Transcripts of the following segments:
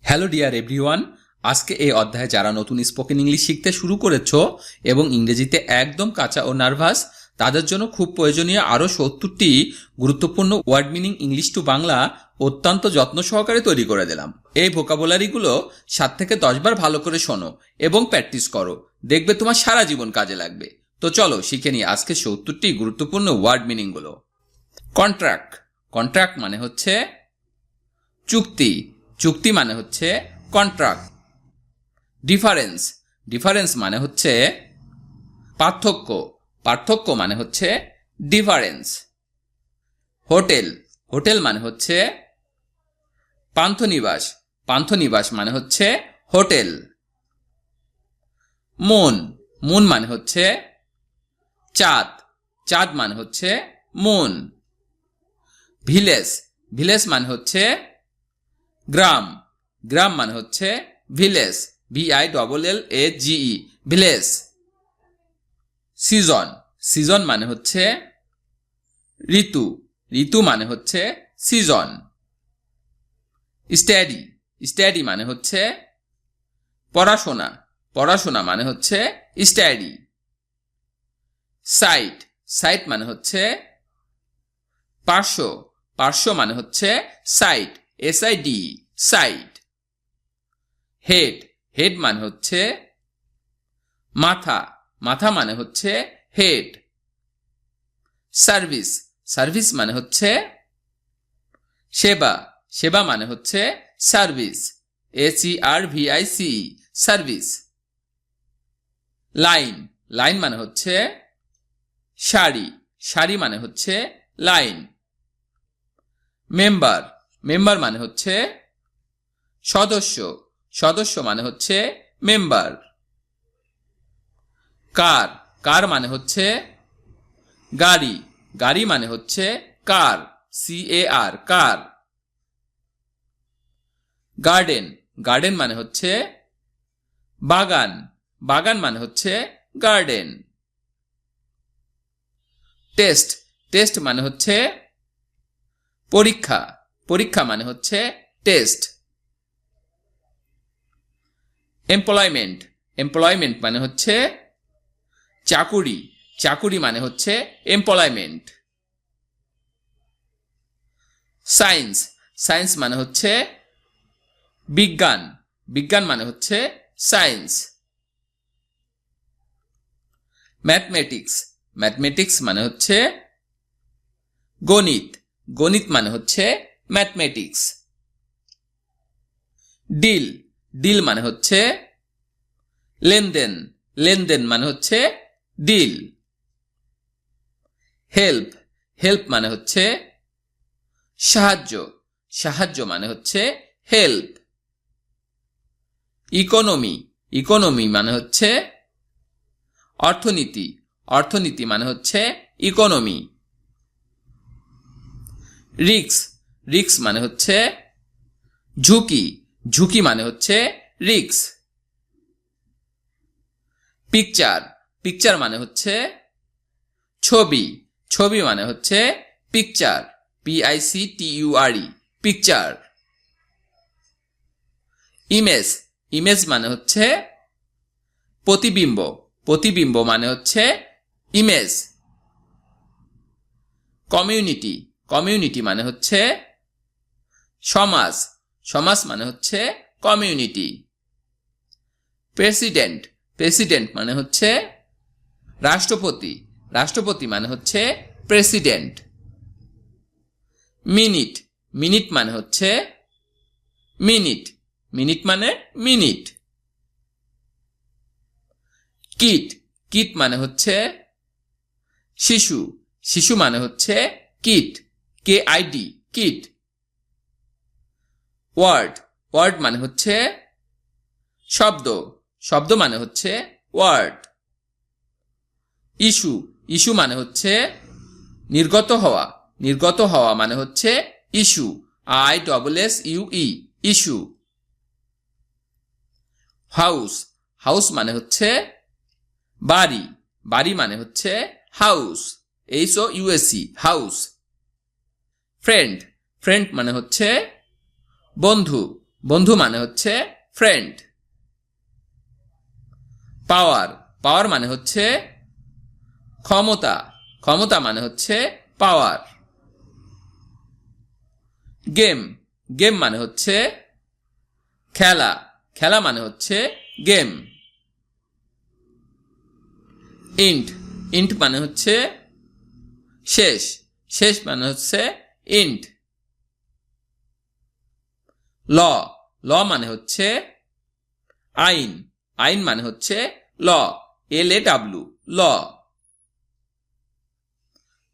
Hello dear everyone, আজকে এই অধ্যায়ে যারা নতুন স্পোকেন ইংলিশ শিখতে শুরু করেছো এবং ইংরেজিতে একদম কাঁচা ও নার্ভাস, তাদের জন্য খুব প্রয়োজনীয় আরও ৭০টি গুরুত্বপূর্ণ word meaning English to Bangla অত্যন্ত যত্ন সহকারে তৈরি করে দিলাম। এই ভোকাবুলারিগুলো ৭ থেকে ১০ বার ভালো করে শোনো এবং প্র্যাকটিস করো, দেখবে তোমার সারা জীবন কাজে লাগবে। তো চলো শিখে নিই আজকে ৭০টি গুরুত্বপূর্ণ ওয়ার্ড মিনিংগুলো। কন্ট্রাক্ট। কন্ট্রাক্ট মানে হচ্ছে চুক্তি, চুক্তি মানে হচ্ছে কন্ট্রাক্ট। ডিফারেন্স। ডিফারেন্স মানে হচ্ছে পার্থক্য, পার্থক্য মানে হচ্ছে ডিফারেন্স। হোটেল। হোটেল মানে হচ্ছে পান্থনিবাস, পান্থনিবাস মানে হচ্ছে হোটেল। মুন। মুন মানে হচ্ছে চাঁদ, চাঁদ মানে হচ্ছে মুন। ভিলেজ। ভিলেজ মানে হচ্ছে গ্রাম, গ্রাম মানে হচ্ছে village, VILLAGE, village. Season. Season মানে হচ্ছে ঋতু, ঋতু মানে হচ্ছে সিজন। স্টাডি। স্টাডি মানে হচ্ছে পড়াশোনা, পড়াশোনা মানে হচ্ছে স্টাডি। সাইট। সাইট মানে হচ্ছে পার্শ্ব, পার্শ্ব মানে হচ্ছে side, SID, side. Head. Head মানে হচ্ছে মাথা, মাথা মানে হচ্ছে হেড। সার্ভিস। সার্ভিস মানে হচ্ছে সেবা, সেবা মানে হচ্ছে service, SERVICE, service. Line. Line মানে হচ্ছে সারি, সারি মানে হচ্ছে লাইন। মেম্বার। মেম্বার মানে হচ্ছে সদস্য, সদস্য মানে হচ্ছে মেম্বার। কার। কার মানে হচ্ছে গাড়ি, গাড়ি মানে হচ্ছে কার, CAR, কার। গার্ডেন। গার্ডেন মানে হচ্ছে বাগান, বাগান মানে হচ্ছে গার্ডেন। টেস্ট। টেস্ট মানে হচ্ছে পরীক্ষা, পরীক্ষা মানে হচ্ছে টেস্ট। এমপ্লয়মেন্ট। এমপ্লয়মেন্ট মানে হচ্ছে চাকুরি, চাকুরি মানে হচ্ছে এমপ্লয়মেন্ট। সায়েন্স। সায়েন্স মানে হচ্ছে বিজ্ঞান, বিজ্ঞান মানে হচ্ছে সায়েন্স। ম্যাথমেটিক্স। ম্যাথমেটিক্স মানে হচ্ছে গণিত, গণিত মানে হচ্ছে ম্যাথমেটিক্স। ডিল। ডিল মানে হচ্ছে লেনদেন, লেনদেন মানে হচ্ছে ডিল। হেল্প। হেল্প মানে হচ্ছে সাহায্য, সাহায্য মানে হচ্ছে হেল্প। ইকোনমি। ইকোনমি মানে হচ্ছে অর্থনীতি, অর্থনীতি মানে হচ্ছে ইকোনমি। রিস্ক। রিস্ক মানে হচ্ছে ঝুঁকি, ঝুঁকি মানে হচ্ছে রিস্ক। পিকচার। পিকচার মানে হচ্ছে ছবি, ছবি মানে হচ্ছে picture, PICTURE, picture. Image. Image মানে হচ্ছে প্রতিবিম্ব, প্রতিবিম্ব মানে হচ্ছে ইমেজ। কমিউনিটি। কমিউনিটি মানে হচ্ছে সমাজ, সমাজ মানে হচ্ছে কমিউনিটি। প্রেসিডেন্ট। প্রেসিডেন্ট মানে হচ্ছে রাষ্ট্রপতি, রাষ্ট্রপতি মানে হচ্ছে প্রেসিডেন্ট। মিনিট। মিনিট মানে হচ্ছে মিনিট, মিনিট মানে মিনিট। কিট। কিট মানে হচ্ছে শিশু, শিশু মানে হচ্ছে kid, KID, kid. Word. Word মানে হচ্ছে শব্দ, শব্দ মানে হচ্ছে ওয়ার্ড। ইস্যু। ইস্যু মানে হচ্ছে নির্গত হওয়া, নির্গত হওয়া মানে হচ্ছে issue, ISSUE, issue. House. House মানে হচ্ছে বাড়ি, বাড়ি মানে হচ্ছে house, HOUSE, house. Friend. Friend মানে হচ্ছে বন্ধু, বন্ধু মানে হচ্ছে ফ্রেন্ড। পাওয়ার, পাওয়ার মানে হচ্ছে ক্ষমতা, ক্ষমতা মানে হচ্ছে পাওয়ার। গেম, গেম মানে হচ্ছে খেলা, খেলা মানে হচ্ছে গেম। ইন্ট, ইন্ট মানে হচ্ছে শেষ, শেষ মানে হচ্ছে ইন্ট। ল, ল মানে হচ্ছে আইন, আইন মানে হচ্ছে ল, LAW ল।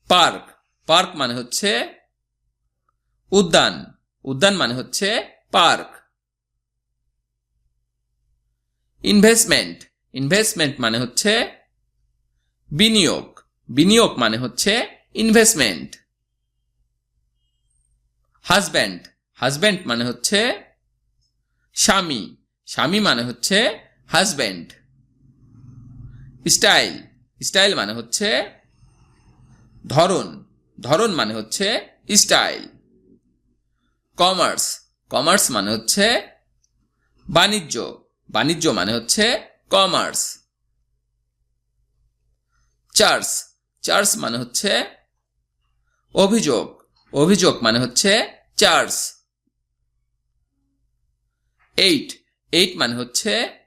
পার্ক, পার্ক মানে হচ্ছে উদ্যান, উদ্যান মানে হচ্ছে পার্ক। ইনভেস্টমেন্ট, ইনভেস্টমেন্ট মানে হচ্ছে বিনিয়োগ, বিনিয়োগ মানে হচ্ছে ইনভেস্টমেন্ট। হাজব্যান্ড, হাজব্যান্ড মানে হচ্ছে স্বামী, স্বামী মানে হচ্ছে হাজব্যান্ড। স্টাইল, স্টাইল মানে হচ্ছে ধরন, ধরন মানে হচ্ছে স্টাইল। কমার্স, কমার্স মানে হচ্ছে বাণিজ্য, বাণিজ্য মানে হচ্ছে কমার্স। চার্জ, চার্জ মানে হচ্ছে অভিযোগ, অভিযোগ মানে হচ্ছে চার্জ। এইট, এইট মানে হচ্ছে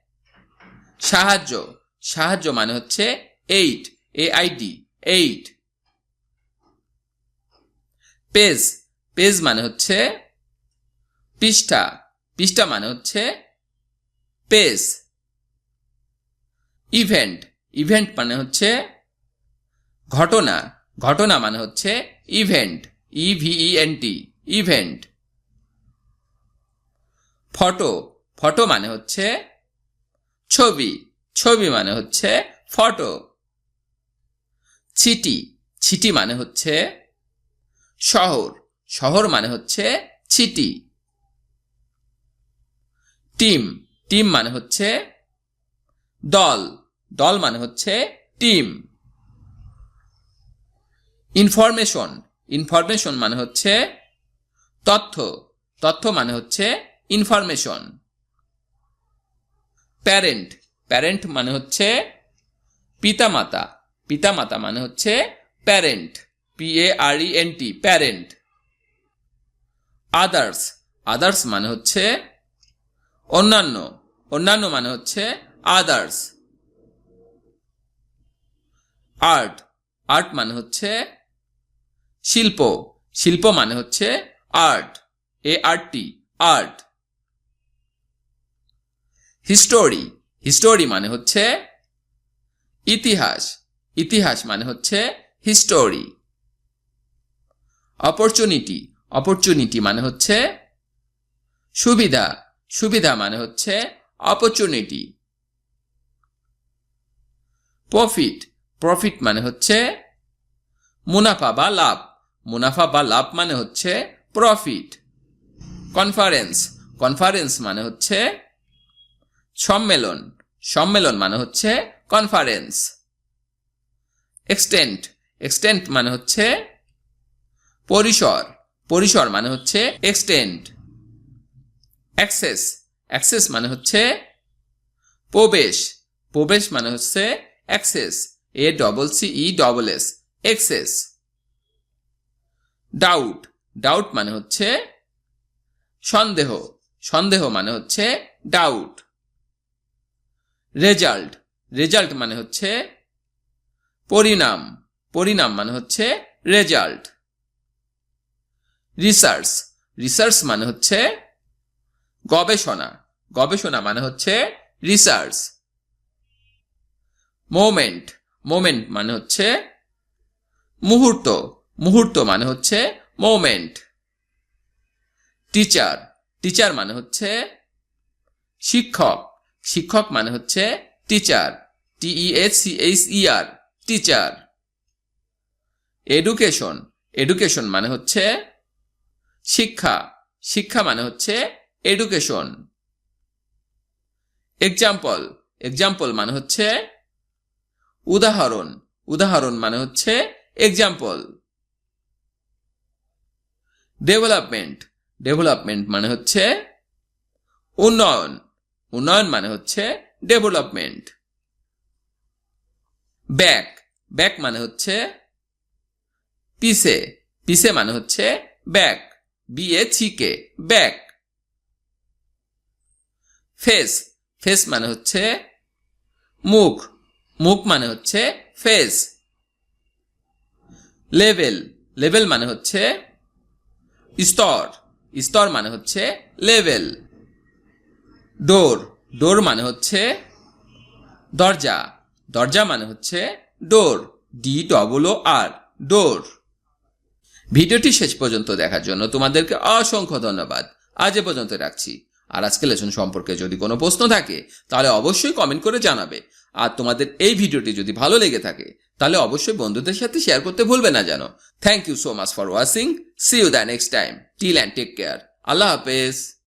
সাহায্য, সাহায্য মানে হচ্ছে eight, AID eight. Page, page মানে হচ্ছে পৃষ্ঠা, পৃষ্ঠা মানে হচ্ছে পেজ। ইভেন্ট, ইভেন্ট মানে হচ্ছে ঘটনা, ঘটনা মানে হচ্ছে event, EVENT event. Photo, photo মানে হচ্ছে ছবি, ছবি মানে হচ্ছে ফটো। সিটি, সিটি মানে হচ্ছে শহর, শহর মানে হচ্ছে সিটি। টিম, টিম মানে হচ্ছে দল, দল মানে হচ্ছে টিম। ইনফরমেশন, ইনফরমেশন মানে হচ্ছে তথ্য, তথ্য মানে হচ্ছে ইনফরমেশন। প্যারেন্ট, প্যারেন্ট মানে হচ্ছে পিতামাতা, পিতামাতা মানে হচ্ছে parent, PARENT parent. Others, others মানে হচ্ছে অন্যান্য, অন্যান্য মানে হচ্ছে আদার্স। আর্ট, আর্ট মানে হচ্ছে শিল্প, শিল্প মানে হচ্ছে art, ART art. History, history মানে হচ্ছে ইতিহাস, ইতিহাস মানে হচ্ছে হিস্টোরি। অপরচুনিটি, অপরচুনিটি মানে হচ্ছে সুবিধা, সুবিধা মানে হচ্ছে অপরচুনিটি। প্রফিট, প্রফিট মানে হচ্ছে মুনাফা বা লাভ, মুনাফা বা লাভ মানে হচ্ছে প্রফিট। কনফারেন্স, কনফারেন্স মানে হচ্ছে সম্মেলন, সম্মেলন মানে হচ্ছে কনফারেন্স। এক্সটেন্ট, এক্সটেন্ট মানে হচ্ছে পরিসর, পরিসর মানে হচ্ছে এক্সটেন্ট। অ্যাক্সেস, অ্যাক্সেস মানে হচ্ছে প্রবেশ, প্রবেশ মানে হচ্ছে access, ACCESS access. Doubt, doubt মানে হচ্ছে সন্দেহ, সন্দেহ মানে হচ্ছে ডাউট। রেজাল্ট, রেজাল্ট মানে হচ্ছে পরিণাম, পরিণাম মানে হচ্ছে রেজাল্ট। রিসার্চ, রিসার্চ মানে হচ্ছে গবেষণা, গবেষণা মানে হচ্ছে রিসার্চ। মোমেন্ট, মোমেন্ট মানে হচ্ছে মুহূর্ত, মুহূর্ত মানে হচ্ছে মোমেন্ট। টিচার, টিচার মানে হচ্ছে শিক্ষক, শিক্ষক মানে হচ্ছে teacher, TEACHER teacher. Education, education মানে হচ্ছে শিক্ষা, শিক্ষা মানে হচ্ছে এডুকেশন। এক্সাম্পল, এক্সাম্পল মানে হচ্ছে উদাহরণ, উদাহরণ মানে হচ্ছে এক্সাম্পল। ডেভেলপমেন্ট, ডেভেলপমেন্ট মানে হচ্ছে উন্নয়ন, উন্নয়ন মানে হচ্ছে ডেভেলপমেন্ট। ব্যাক, ব্যাক মানে হচ্ছে পিছে, পিছে মানে হচ্ছে back, BACK, back. Face, face মানে হচ্ছে মুখ, মুখ মানে হচ্ছে ফেস। লেভেল, লেভেল মানে হচ্ছে স্তর, স্তর মানে হচ্ছে লেভেল। ডোর, ডোর মানে হচ্ছে দরজা, দরজা মানে হচ্ছে ডোর, DOOR, ডোর। ভিডিওটি শেষ পর্যন্ত দেখার জন্য তোমাদেরকে অসংখ্য ধন্যবাদ। আজ এ পর্যন্ত রাখছি। আর আজকে লেসন সম্পর্কে যদি কোনো প্রশ্ন থাকে তাহলে অবশ্যই কমেন্ট করে জানাবে। আর তোমাদের এই ভিডিওটি যদি ভালো লেগে থাকে তাহলে অবশ্যই বন্ধুদের সাথে শেয়ার করতে ভুলবে না যেন। Thank you so much for watching. See you the next time. Till and take care. আল্লাহ হাফেজ।